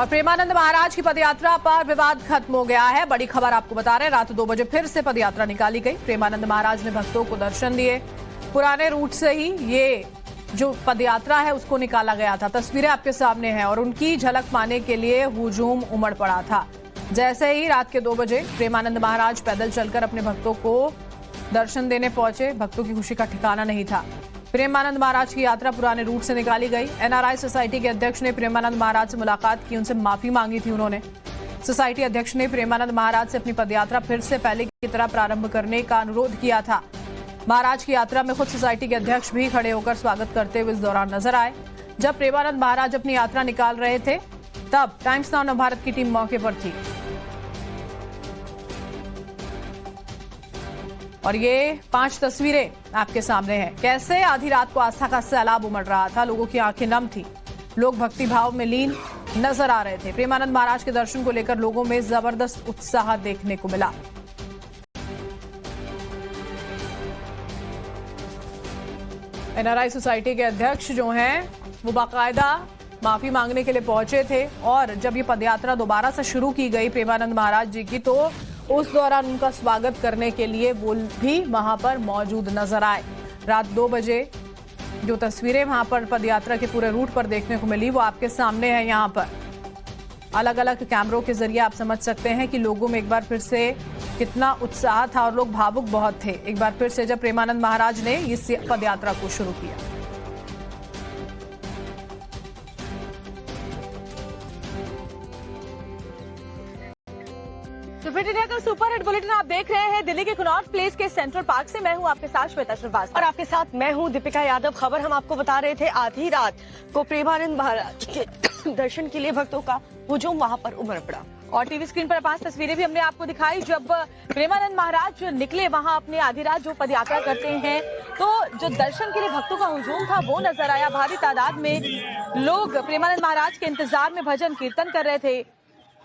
और प्रेमानंद महाराज की पदयात्रा पर विवाद खत्म हो गया है। बड़ी खबर आपको बता रहे हैं, रात 2 बजे फिर से पदयात्रा निकाली गई। प्रेमानंद महाराज ने भक्तों को दर्शन दिए। पुराने रूट से ही ये जो पदयात्रा है उसको निकाला गया था। तस्वीरें आपके सामने हैं और उनकी झलक पाने के लिए हुजूम उमड़ पड़ा था। जैसे ही रात के 2 बजे प्रेमानंद महाराज पैदल चलकर अपने भक्तों को दर्शन देने पहुंचे, भक्तों की खुशी का ठिकाना नहीं था। प्रेमानंद महाराज की यात्रा पुराने रूट से निकाली गई। एनआरआई सोसाइटी के अध्यक्ष ने प्रेमानंद महाराज से मुलाकात की, उनसे माफी मांगी थी। उन्होंने सोसाइटी अध्यक्ष ने प्रेमानंद महाराज से अपनी पदयात्रा फिर से पहले की तरह प्रारंभ करने का अनुरोध किया था। महाराज की यात्रा में खुद सोसाइटी के अध्यक्ष भी खड़े होकर स्वागत करते हुए इस दौरान नजर आए। जब प्रेमानंद महाराज अपनी यात्रा निकाल रहे थे तब टाइम्स नाउ नवभारत की टीम मौके पर थी और ये 5 तस्वीरें आपके सामने हैं। कैसे आधी रात को आस्था का सैलाब उमड़ रहा था, लोगों की आंखें नम थी, लोग भक्ति भाव में लीन नजर आ रहे थे। प्रेमानंद महाराज के दर्शन को लेकर लोगों में जबरदस्त उत्साह देखने को मिला। एनआरआई सोसाइटी के अध्यक्ष जो हैं वो बाकायदा माफी मांगने के लिए पहुंचे थे और जब ये पदयात्रा दोबारा से शुरू की गई प्रेमानंद महाराज जी की, तो उस दौरान उनका स्वागत करने के लिए वो भी वहां पर मौजूद नजर आए। रात 2 बजे जो तस्वीरें वहां पर पदयात्रा के पूरे रूट पर देखने को मिली वो आपके सामने है। यहाँ पर अलग अलग कैमरों के जरिए आप समझ सकते हैं कि लोगों में एक बार फिर से कितना उत्साह था और लोग भावुक बहुत थे एक बार फिर से जब प्रेमानंद महाराज ने इस पदयात्रा को शुरू किया। तो फिट इंडिया का सुपर हिट बुलेटिन आप देख रहे हैं दिल्ली के कनॉट प्लेस के सेंट्रल पार्क से। मैं हूं आपके साथ श्वेता श्रीवास्तव और आपके साथ मैं हूं दीपिका यादव। खबर हम आपको बता रहे थे, आधी रात को प्रेमानंद महाराज के दर्शन के लिए भक्तों का हुजूम वहां पर उमड़ पड़ा और टीवी स्क्रीन पर 5 तस्वीरें भी हमने आपको दिखाई। जब प्रेमानंद महाराज निकले वहां अपने आधी रात जो पदयात्रा करते हैं, तो जो दर्शन के लिए भक्तों का हुजूम था वो नजर आया। भारी तादाद में लोग प्रेमानंद महाराज के इंतजार में भजन कीर्तन कर रहे थे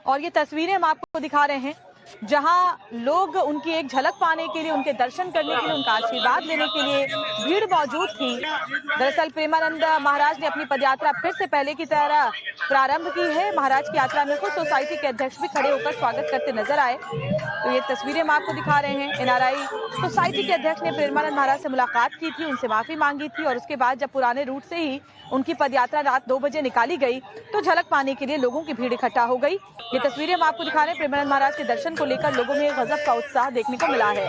और ये तस्वीरें हम आपको दिखा रहे हैं जहां लोग उनकी एक झलक पाने के लिए, उनके दर्शन करने के लिए, उनका आशीर्वाद लेने के लिए भीड़ मौजूद थी। दरअसल प्रेमानंद महाराज ने अपनी पदयात्रा फिर से पहले की तरह प्रारंभ की है। महाराज की यात्रा में खुद सोसाइटी के अध्यक्ष भी खड़े होकर स्वागत करते नजर आए। तो ये तस्वीरें हम आपको दिखा रहे हैं। एनआरआई सोसाइटी के अध्यक्ष ने प्रेमानंद महाराज से मुलाकात की थी, उनसे माफी मांगी थी और उसके बाद जब पुराने रूट से ही उनकी पदयात्रा रात 2 बजे निकाली गई तो झलक पाने के लिए लोगों की भीड़ इकट्ठा हो गई। ये तस्वीरें हम आपको दिखा रहे हैं। प्रेमानंद महाराज के दर्शन को लेकर लोगों में गजब का उत्साह देखने को मिला है।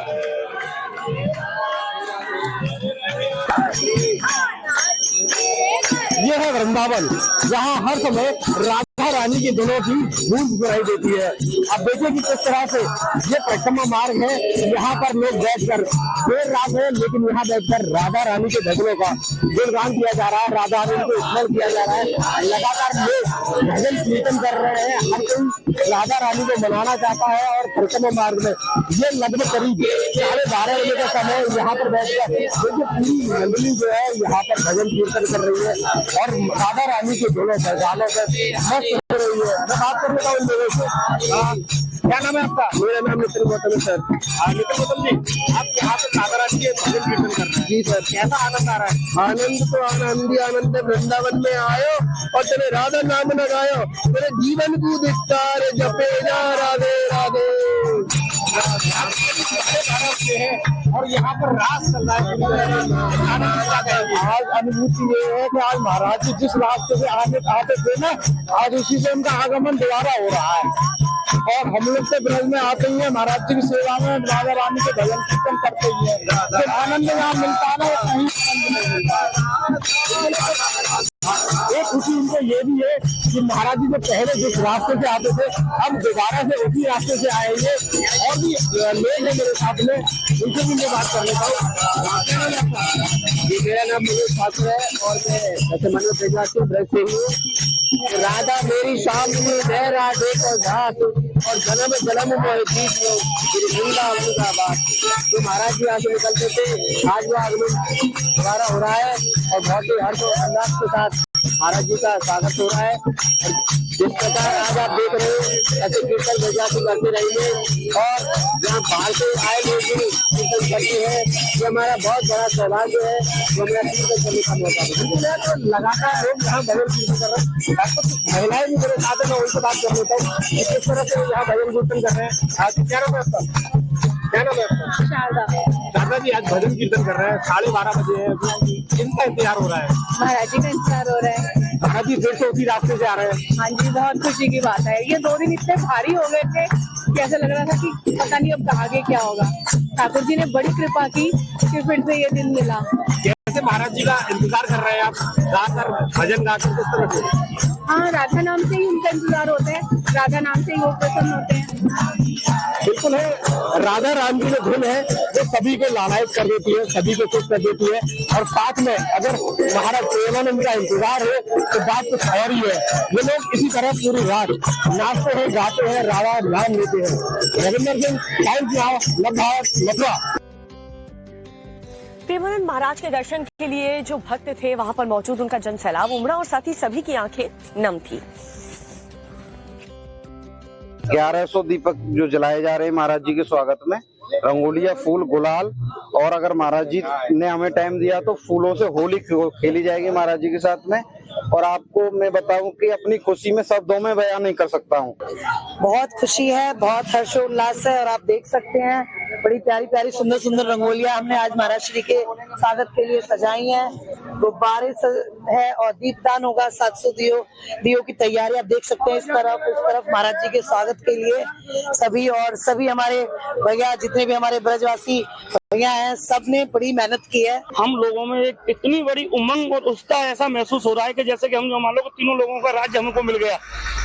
ये है वृंदावन, जहाँ हर समय राधा रानी के दिनों की गूंज सुनाई देती है। अब देखिए कि किस तरह से ये परिक्रमा मार्ग है। यहाँ पर लोग बैठकर, देर रात है लेकिन यहाँ बैठकर राधा रानी के भजनों का गुणगान किया जा रहा है, राधा रानी को स्मरण किया जा रहा है। लगातार लोग भजन कीर्तन कर रहे हैं। हर कोई राधा रानी को मनाना चाहता है और परिक्रमा मार्ग में ये लगभग करीब 12:30 बजे का समय यहाँ पर बैठकर देखिए पूरी मंडली जो है यहाँ पर भजन कीर्तन कर रही है और राधा रानी के दोनों गानों से मस्त हो रही है। मैं बात कर रहा हूँ इन लोगों से। क्या नाम है आपका? मेरा नाम नितिन गौतम है सर। नितिन गौतम जी, आप यहाँ पे राधा रानी के भजन कीर्तन कर रहे हैं? जी सर। कैसा आनंद आ रहा है? आनंद तो आनंद ही आनंद है। वृंदावन में आयो और तेरे राधा नाम न गायो, तेरे जीवन को धिक्कार जपे जा राधे राधे। और यहाँ पर रास चल रहा है। आज अनुभूति ये है कि आज महाराज जी जिस रास्ते से आते थे ना, आज उसी से उनका आगमन दोबारा हो रहा है और हम लोग तो ब्रज में आते ही हैं महाराज जी की सेवा में, राधा रानी के भजन कीर्तन करते ही है। तो आनंद यहाँ मिलता है ना, कहीं आनंद नहीं मिलता। एक खुशी उनको ये भी है कि महाराज जी जो पहले जिस रास्ते से आते थे हम दोबारा से उसी रास्ते से आएंगे। और भी लोग हैं मेरे साथ में, उनसे भी मैं बात कर लेता हूँ। मेरा नाम मनोज ठाकुर है और मैं मनोज से ब्रज से हूँ। राधा मेरी सामने है, राधे को घाट और जन्म जन्म में वृंदावन का बात। जो महाराज जी यहाँ से निकलते थे, आज वो आगमन दोबारा हो रहा है और बहुत ही हर्ष और उल्लास के साथ महाराज जी का स्वागत हो रहा है। जिस प्रकार आज आप देख रहे हो ऐसे कीर्तन बजाते करते रहेंगे और यहाँ बाहर से आए लोग भी कीर्तन करते हैं। ये हमारा बहुत बड़ा सौभाग्य है जो हमें कीर्तन करने का मौका मिला। तो लगातार लोग यहाँ भजन कीर्तन कर रहे हैं। कुछ महिलाएं भी मेरे साथ है, मैं उनसे बात कर लेता हूँ किस तरह से यहाँ भजन कीर्तन कर रहे हैं। क्या नाम है आपका? क्या नाम है आपका? शारदा जी, आज भजन कीर्तन कर रहे हैं, 12:30 बजे है, किनका इंतजार हो रहा है? महाराज जी का इंतजार हो रहा है। महाराज जी फिर से उसी रास्ते से आ रहे हैं। हाँ जी, बहुत खुशी की बात है। ये 2 दिन इतने भारी हो गए थे कि ऐसा लग रहा था कि पता नहीं अब आगे क्या होगा। ठाकुर जी ने बड़ी कृपा की कि फिर से ये दिन मिला। कैसे महाराज जी का इंतजार कर रहे हैं आप, गाकर भजन गाकर किस तरह से? हाँ, राधा नाम से ही उनका इंतजार होता है, राधा नाम से ही वो प्रसन्न होते हैं। बिल्कुल है, राधा राम की जो धुन है वो सभी को लालायित कर देती है, सभी को खुश कर देती है। और साथ में अगर महाराज प्रेमानंद का इंतजार हो तो बात कुछ और ही है। ये लोग इसी तरह पूरी रात नाचते हैं, गाते हैं, राधा नाम लेते हैं। रविंदर सिंह, मथुरा। प्रेमानंद महाराज के दर्शन के लिए जो भक्त थे वहां पर मौजूद, उनका जन सैलाब उमड़ा और साथ ही सभी की आंखें नम थी। 1100 दीपक जो जलाए जा रहे हैं महाराज जी के स्वागत में, रंगोलियां, फूल, गुलाल, और अगर महाराज जी ने हमें टाइम दिया तो फूलों से होली खेली जाएगी महाराज जी के साथ में। और आपको मैं बताऊं कि अपनी खुशी में शब्दों में बयान नहीं कर सकता हूं। बहुत खुशी है, बहुत हर्षोल्लास है। और आप देख सकते हैं बड़ी प्यारी प्यारी सुंदर सुंदर रंगोलियां हमने आज महाराज श्री के स्वागत के लिए सजाई हैं। गुब्बारे है और दीपदान होगा। 700 दियो की तैयारी आप देख सकते हैं। इस तरफ उस तरफ महाराज जी के स्वागत के लिए सभी हमारे भैया, जितने भी हमारे ब्रजवासी भैया हैं, सबने बड़ी मेहनत की है। हम लोगों में एक इतनी बड़ी उमंग और उत्साह ऐसा महसूस हो रहा है कि जैसे कि हम जो मान लो तीनों लोगों का राज्य हमको मिल गया,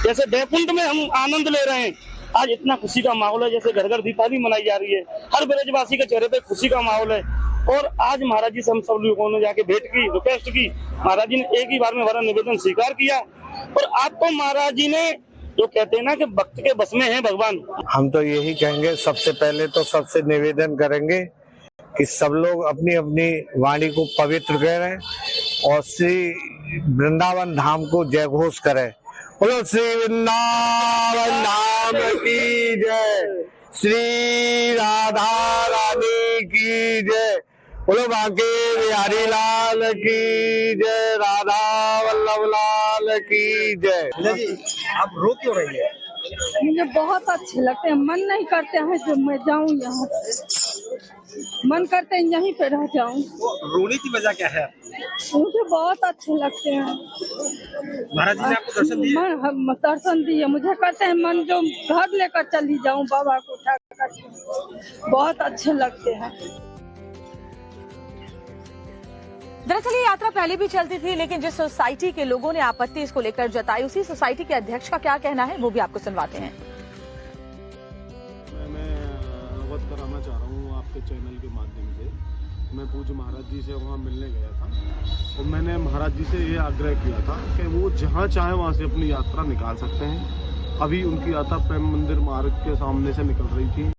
जैसे बैकुंठ में हम आनंद ले रहे हैं। आज इतना खुशी का माहौल है, जैसे घर घर दीपावली मनाई जा रही है। हर ब्रजवासी के चेहरे पे खुशी का माहौल है। और आज महाराज जी से हम सब लोगों ने जाके भेंट की, रिक्वेस्ट की। महाराज जी ने एक ही बार में हमारा निवेदन स्वीकार किया। और आपको महाराज जी ने जो कहते हैं ना कि भक्त के बस में है भगवान। हम तो यही कहेंगे, सबसे पहले तो सबसे निवेदन करेंगे कि सब लोग अपनी अपनी वाणी को पवित्र करें और श्री वृंदावन धाम को जय घोष करें। बोलो श्री वृंदावन धाम की जय, श्री राधा रानी की जय, बोलो बांके बिहारी लाल की जय, राधा वल्लभ लाल की जय। आप रो क्यों रही है? मुझे बहुत अच्छे लगते हैं। मन नहीं करते हैं जो मैं जाऊं यहाँ, मन करते हैं यहीं पे रह जाऊं। रोने की वजह क्या है? मुझे बहुत अच्छे लगते हैं। महाराज जी ने आपको दर्शन दिए? दर्शन दिए। मुझे कहते हैं मन जो घर लेकर चली जाऊं बाबा को उठा कर। बहुत अच्छे लगते हैं। दरअसल ये यात्रा पहले भी चलती थी, लेकिन जिस सोसाइटी के लोगों ने आपत्ति इसको लेकर जताई, उसी सोसाइटी के अध्यक्ष का क्या कहना है वो भी आपको सुनवाते हैं। मैं अवगत कराना चाह रहा हूँ आपके चैनल के माध्यम से। मैं पूज्य महाराज जी से वहाँ मिलने गया था और मैंने महाराज जी से ये आग्रह किया था कि वो जहाँ चाहे वहाँ से अपनी यात्रा निकाल सकते हैं। अभी उनकी यात्रा प्रेम मंदिर मार्ग के सामने से निकल रही थी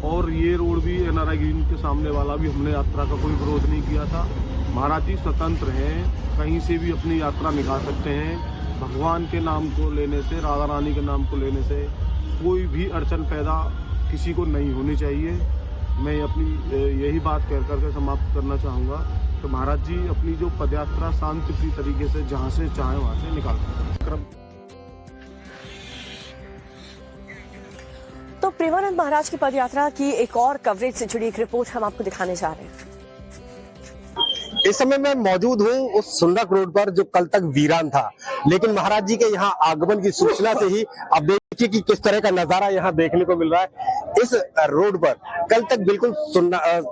और ये रोड भी NRI ग्रीन के सामने वाला भी हमने यात्रा का कोई विरोध नहीं किया था। महाराज जी स्वतंत्र हैं, कहीं से भी अपनी यात्रा निकाल सकते हैं। भगवान के नाम को लेने से, राधा रानी के नाम को लेने से कोई भी अड़चन पैदा किसी को नहीं होनी चाहिए। मैं अपनी यही बात कह करके समाप्त करना चाहूँगा कि महाराज जी अपनी जो पदयात्रा शांतिप्रिय तरीके से जहाँ से चाहे वहाँ से निकाल सकते हैं। तो प्रेमानंद महाराज की पदयात्रा की एक और कवरेज से जुड़ी एक रिपोर्ट हम आपको दिखाने जा रहे हैं। इस समय मैं मौजूद हूँ उस सुंदर रोड पर जो कल तक वीरान था, लेकिन महाराज जी के यहाँ आगमन की सूचना से ही अब देखिए कि किस तरह का नजारा यहाँ देखने को मिल रहा है। इस रोड पर कल तक बिल्कुल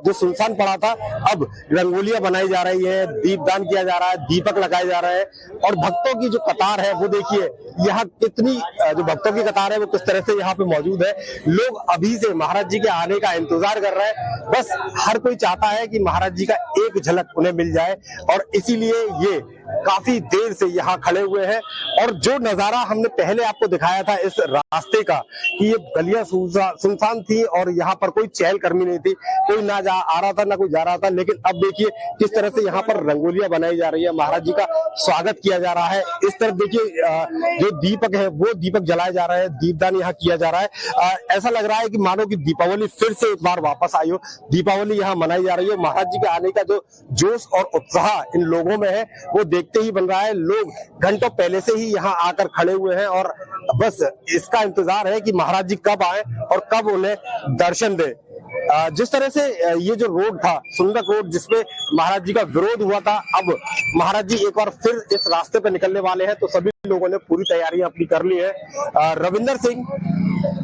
जो सुनसान पड़ा था, अब रंगोलियां बनाई जा रही है, दीपदान किया जा रहा है, दीपक लगाए जा रहे हैं और भक्तों की जो कतार है वो देखिए यहाँ कितनी, जो भक्तों की कतार है वो किस तरह से यहाँ पे मौजूद है। लोग अभी से महाराज जी के आने का इंतजार कर रहे हैं। बस हर कोई चाहता है कि महाराज जी का एक झलक उन्हें मिल जाए और इसीलिए ये काफी देर से यहाँ खड़े हुए हैं। और जो नजारा हमने पहले आपको दिखाया था इस रास्ते का कि ये गलियां सुनसान थी और यहाँ पर कोई चहलकदमी नहीं थी, कोई ना आ रहा था ना कोई जा रहा था, लेकिन अब देखिए किस तरह से यहाँ पर रंगोलियां बनाई जा रही है, महाराज जी का स्वागत किया जा रहा है। इस तरफ देखिए जो दीपक है वो दीपक जलाए जा रहे हैं, दीपदान यहाँ किया जा रहा है। ऐसा लग रहा है कि मानो कि दीपावली फिर से एक बार वापस आई हो, दीपावली यहाँ मनाई जा रही है। महाराज जी के आने का जो जोश और उत्साह इन लोगों में है वो देखते ही बन रहा है। लोग घंटों पहले से ही यहाँ आकर खड़े हुए हैं और बस इसका इंतजार है कि महाराज जी कब आए और कब उन्हें दर्शन दे। जिस तरह से ये जो रोड था, सुंदर रोड जिसपे महाराज जी का विरोध हुआ था, अब महाराज जी एक बार फिर इस रास्ते पे निकलने वाले हैं, तो सभी लोगों ने पूरी तैयारियां अपनी कर ली है। रविंदर सिंह,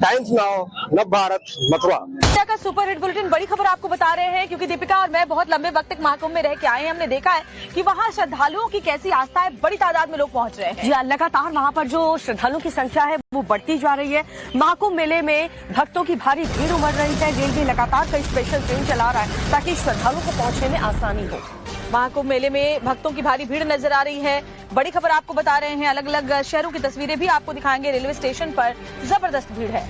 टाइम्स नाउ, नव भारत, मथुरा। का सुपर हिट बुलेटिन बड़ी खबर आपको बता रहे हैं, क्योंकि दीपिका और मैं बहुत लंबे वक्त तक महाकुंभ में रह के आए हैं। हमने देखा है कि वहाँ श्रद्धालुओं की कैसी आस्था है, बड़ी तादाद में लोग पहुँच रहे हैं। जी, लगातार वहाँ पर जो श्रद्धालुओं की संख्या है वो बढ़ती जा रही है। महाकुंभ मेले में भक्तों की भारी भीड़ उमड़ रही है। रेलवे लगातार कई स्पेशल ट्रेन चला रहा है ताकि श्रद्धालुओं को पहुँचने में आसानी हो। महाकुंभ मेले में भक्तों की भारी भीड़ नजर आ रही है। बड़ी खबर आपको बता रहे हैं, अलग अलग शहरों की तस्वीरें भी आपको दिखाएंगे। रेलवे स्टेशन पर जबरदस्त भीड़ है।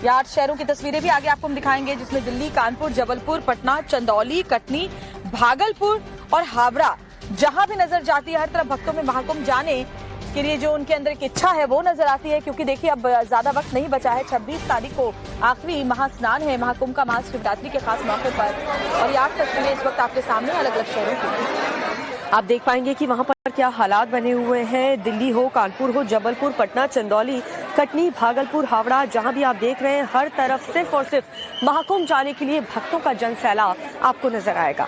8 शहरों की तस्वीरें भी आगे आपको हम दिखाएंगे, जिसमें दिल्ली, कानपुर, जबलपुर, पटना, चंदौली, कटनी, भागलपुर और हावड़ा जहां भी नजर जाती है, हर तरफ भक्तों में महाकुंभ जाने के लिए जो उनके अंदर एक इच्छा है वो नजर आती है। क्योंकि देखिए अब ज्यादा वक्त नहीं बचा है। 26 तारीख को आखिरी महास्नान है महाकुंभ का, महाशिवरात्रि के खास मौके पर। और ये 8 तस्वीरें इस वक्त आपके सामने अलग अलग शहरों की। आप देख पाएंगे कि वहां पर क्या हालात बने हुए हैं। दिल्ली हो, कानपुर हो, जबलपुर, पटना, चंदौली, कटनी, भागलपुर, हावड़ा, जहां भी आप देख रहे हैं, हर तरफ सिर्फ और सिर्फ महाकुंभ जाने के लिए भक्तों का जन सैलाब आपको नजर आएगा।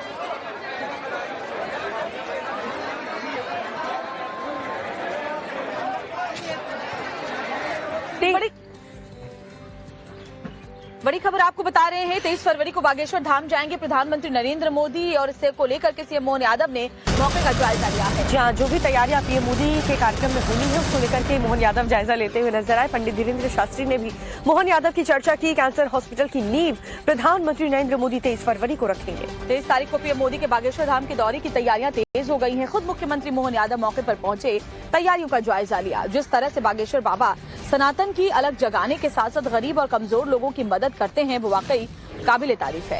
बड़ी खबर आपको बता रहे हैं, 23 फरवरी को बागेश्वर धाम जाएंगे प्रधानमंत्री नरेंद्र मोदी, और इससे को लेकर के सीएम मोहन यादव ने मौके का जायजा लिया है। जी हाँ, जो भी तैयारियां पीएम मोदी के कार्यक्रम में होनी है उसको लेकर के मोहन यादव जायजा लेते हुए नजर आए। पंडित धीरेन्द्र शास्त्री ने भी मोहन यादव की चर्चा की। कैंसर हॉस्पिटल की नींव प्रधानमंत्री नरेंद्र मोदी 23 फरवरी को रखेंगे। 23 तारीख को पीएम मोदी के बागेश्वर धाम के दौरे की तैयारियां तेज हो गई हैं। खुद मुख्यमंत्री मोहन यादव मौके पर पहुंचे, तैयारियों का जायजा लिया। जिस तरह से बागेश्वर बाबा सनातन की अलग जगाने के साथ साथ गरीब और कमजोर लोगों की मदद करते हैं, वो वाकई काबिले तारीफ है।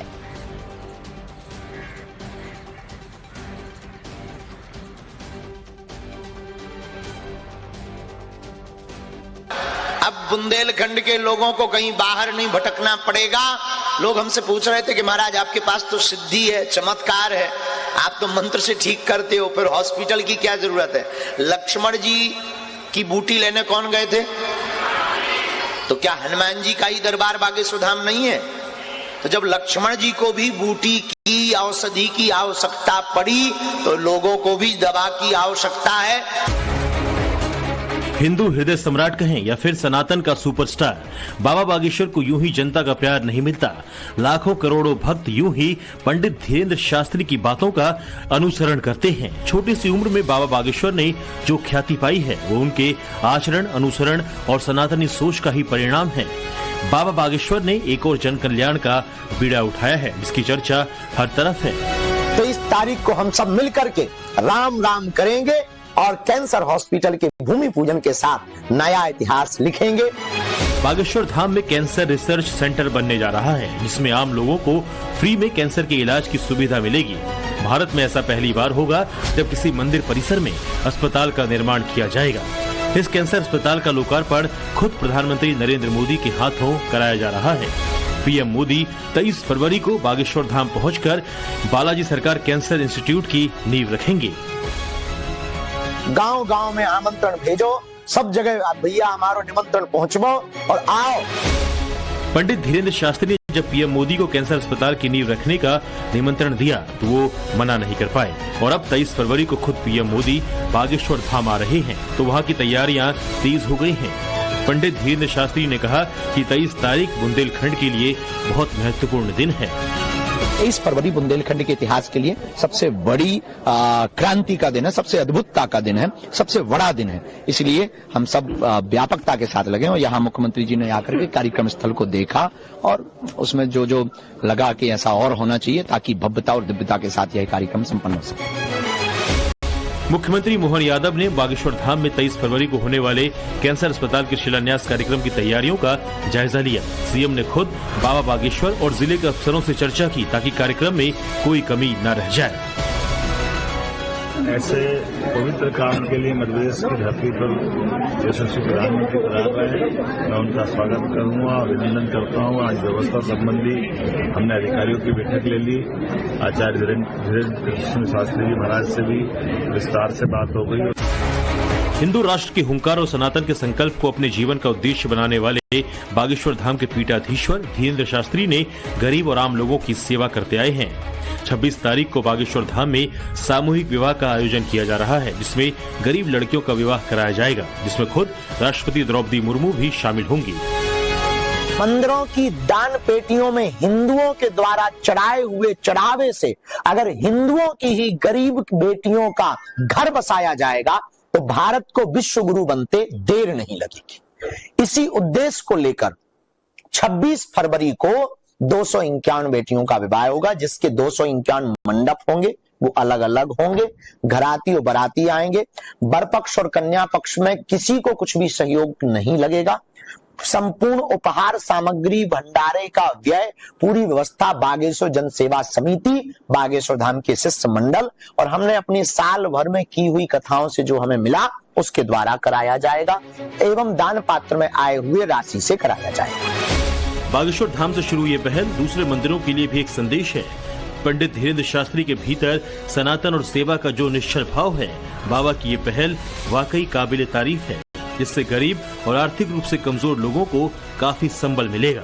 अब बुंदेलखंड के लोगों को कहीं बाहर नहीं भटकना पड़ेगा। लोग हमसे पूछ रहे थे कि महाराज आपके पास तो सिद्धि है, चमत्कार है, आप तो मंत्र से ठीक करते हो, फिर हॉस्पिटल की क्या जरूरत है। लक्ष्मण जी की बूटी लेने कौन गए थे? तो क्या हनुमान जी का ही दरबार बागेश्वर धाम नहीं है? तो जब लक्ष्मण जी को भी बूटी की औषधि की आवश्यकता पड़ी तो लोगों को भी दवा की आवश्यकता है। हिंदू हृदय सम्राट कहें या फिर सनातन का सुपरस्टार, बाबा बागेश्वर को यूं ही जनता का प्यार नहीं मिलता। लाखों करोड़ों भक्त यूं ही पंडित धीरेन्द्र शास्त्री की बातों का अनुसरण करते हैं। छोटी सी उम्र में बाबा बागेश्वर ने जो ख्याति पाई है वो उनके आचरण, अनुसरण और सनातनी सोच का ही परिणाम है। बाबा बागेश्वर ने एक और जन कल्याण का बीड़ा उठाया है, जिसकी चर्चा हर तरफ है। 23 तारीख को हम सब मिलकर के राम राम करेंगे और कैंसर हॉस्पिटल के भूमि पूजन के साथ नया इतिहास लिखेंगे। बागेश्वर धाम में कैंसर रिसर्च सेंटर बनने जा रहा है, जिसमें आम लोगों को फ्री में कैंसर के इलाज की सुविधा मिलेगी। भारत में ऐसा पहली बार होगा जब किसी मंदिर परिसर में अस्पताल का निर्माण किया जाएगा। इस कैंसर अस्पताल का लोकार्पण खुद प्रधानमंत्री नरेंद्र मोदी के हाथों कराया जा रहा है। पीएम मोदी 23 फरवरी को बागेश्वर धाम पहुंचकर बालाजी सरकार कैंसर इंस्टीट्यूट की नींव रखेंगे। गांव गांव में आमंत्रण भेजो, सब जगह भैया हमारो निमंत्रण पहुंचबो और आओ। पंडित धीरेन्द्र शास्त्री ने जब पीएम मोदी को कैंसर अस्पताल की नींव रखने का निमंत्रण दिया तो वो मना नहीं कर पाए, और अब 23 फरवरी को खुद पीएम मोदी बागेश्वर धाम आ रहे हैं तो वहाँ की तैयारियां तेज हो गई हैं। पंडित धीरेन्द्र शास्त्री ने कहा कि 23 तारीख बुंदेलखंड के लिए बहुत महत्वपूर्ण दिन है। 23 फरवरी बुंदेलखंड के इतिहास के लिए सबसे बड़ी क्रांति का दिन है, सबसे अद्भुतता का दिन है, सबसे बड़ा दिन है। इसलिए हम सब व्यापकता के साथ लगे और यहाँ मुख्यमंत्री जी ने आकर के कार्यक्रम स्थल को देखा और उसमें जो जो लगा कि ऐसा और होना चाहिए ताकि भव्यता और दिव्यता के साथ यह कार्यक्रम संपन्न हो सके। मुख्यमंत्री मोहन यादव ने बागेश्वर धाम में 23 फरवरी को होने वाले कैंसर अस्पताल के शिलान्यास कार्यक्रम की तैयारियों का जायजा लिया। सीएम ने खुद बाबा बागेश्वर और जिले के अफसरों से चर्चा की ताकि कार्यक्रम में कोई कमी न रह जाए। ऐसे पवित्र काम के लिए मध्यप्रदेश की धरती पर यशस्वी प्रधानमंत्री पधार रहे हैं। मैं उनका स्वागत करूंगा, अभिनंदन करता हूं। आज व्यवस्था संबंधी हमने अधिकारियों की बैठक ले ली। आचार्य धीरेन्द्र कृष्ण शास्त्री जी महाराज से भी विस्तार से बात हो गई। हिंदू राष्ट्र के हुंकार और सनातन के संकल्प को अपने जीवन का उद्देश्य बनाने वाले बागेश्वर धाम के पीठाधीश्वर धीरेन्द्र शास्त्री ने गरीब और आम लोगों की सेवा करते आए हैं। 26 तारीख को बागेश्वर धाम में सामूहिक विवाह का आयोजन किया जा रहा है, जिसमें गरीब लड़कियों का विवाह कराया जाएगा, जिसमें खुद राष्ट्रपति द्रौपदी मुर्मू भी शामिल होंगी। मंदिरों की दान पेटियों में हिंदुओं के द्वारा चढ़ाए हुए चढ़ावे से अगर हिंदुओं की ही गरीब बेटियों का घर बसाया जाएगा तो भारत को विश्व गुरु बनते देर नहीं लगेगी। इसी उद्देश्य को लेकर 26 फरवरी को 251 बेटियों का विवाह होगा, जिसके 251 मंडप होंगे, वो अलग अलग होंगे। घराती और बाराती आएंगे। वर पक्ष और कन्या पक्ष में किसी को कुछ भी सहयोग नहीं लगेगा। संपूर्ण उपहार सामग्री भंडारे का व्यय, पूरी व्यवस्था बागेश्वर जन सेवा समिति, बागेश्वर धाम के शिष्य मंडल और हमने अपनी साल भर में की हुई कथाओं से जो हमें मिला उसके द्वारा कराया जाएगा एवं दान पात्र में आए हुए राशि से कराया जाएगा। बागेश्वर धाम से शुरू ये पहल दूसरे मंदिरों के लिए भी एक संदेश है। पंडित धीरेन्द्र शास्त्री के भीतर सनातन और सेवा का जो निश्चल भाव है, बाबा की ये पहल वाकई काबिले तारीफ है, जिससे गरीब और आर्थिक रूप से कमजोर लोगों को काफी संबल मिलेगा।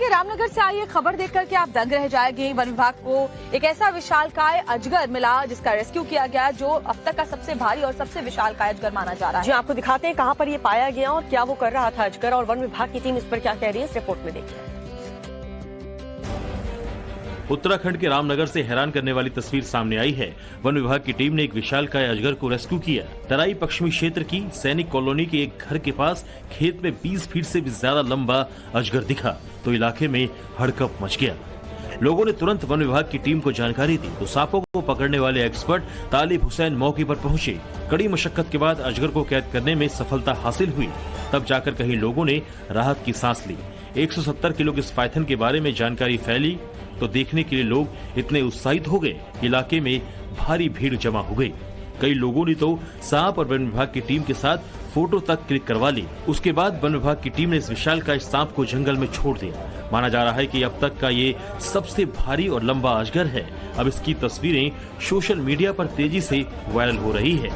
रामनगर से आई खबर देखकर के आप दंग रह जाएंगे। वन विभाग को एक ऐसा विशालकाय अजगर मिला जिसका रेस्क्यू किया गया, जो अब तक का सबसे भारी और सबसे विशालकाय अजगर माना जा रहा है। जी आपको दिखाते हैं कहां पर ये पाया गया और क्या वो कर रहा था अजगर, और वन विभाग की टीम इस पर क्या कह रही है, इस रिपोर्ट में देखिए। उत्तराखंड के रामनगर से हैरान करने वाली तस्वीर सामने आई है। वन विभाग की टीम ने एक विशालकाय अजगर को रेस्क्यू किया। तराई पश्चिमी क्षेत्र की सैनिक कॉलोनी के एक घर के पास खेत में 20 फीट से भी ज्यादा लंबा अजगर दिखा तो इलाके में हड़कंप मच गया। लोगों ने तुरंत वन विभाग की टीम को जानकारी दी तो सांपों को पकड़ने वाले एक्सपर्ट तालिब हुसैन मौके पर पहुंचे। कड़ी मशक्कत के बाद अजगर को कैद करने में सफलता हासिल हुई। तब जाकर कई लोगों ने राहत की सांस ली। 170 किलो के इस पाइथन के बारे में जानकारी फैली तो देखने के लिए लोग इतने उत्साहित हो गए कि इलाके में भारी भीड़ जमा हो गई। कई लोगों ने तो सांप और वन विभाग की टीम के साथ फोटो तक क्लिक करवा ली। उसके बाद वन विभाग की टीम ने इस विशालकाय सांप को जंगल में छोड़ दिया। माना जा रहा है कि अब तक का ये सबसे भारी और लंबा अजगर है। अब इसकी तस्वीरें सोशल मीडिया पर तेजी से वायरल हो रही है।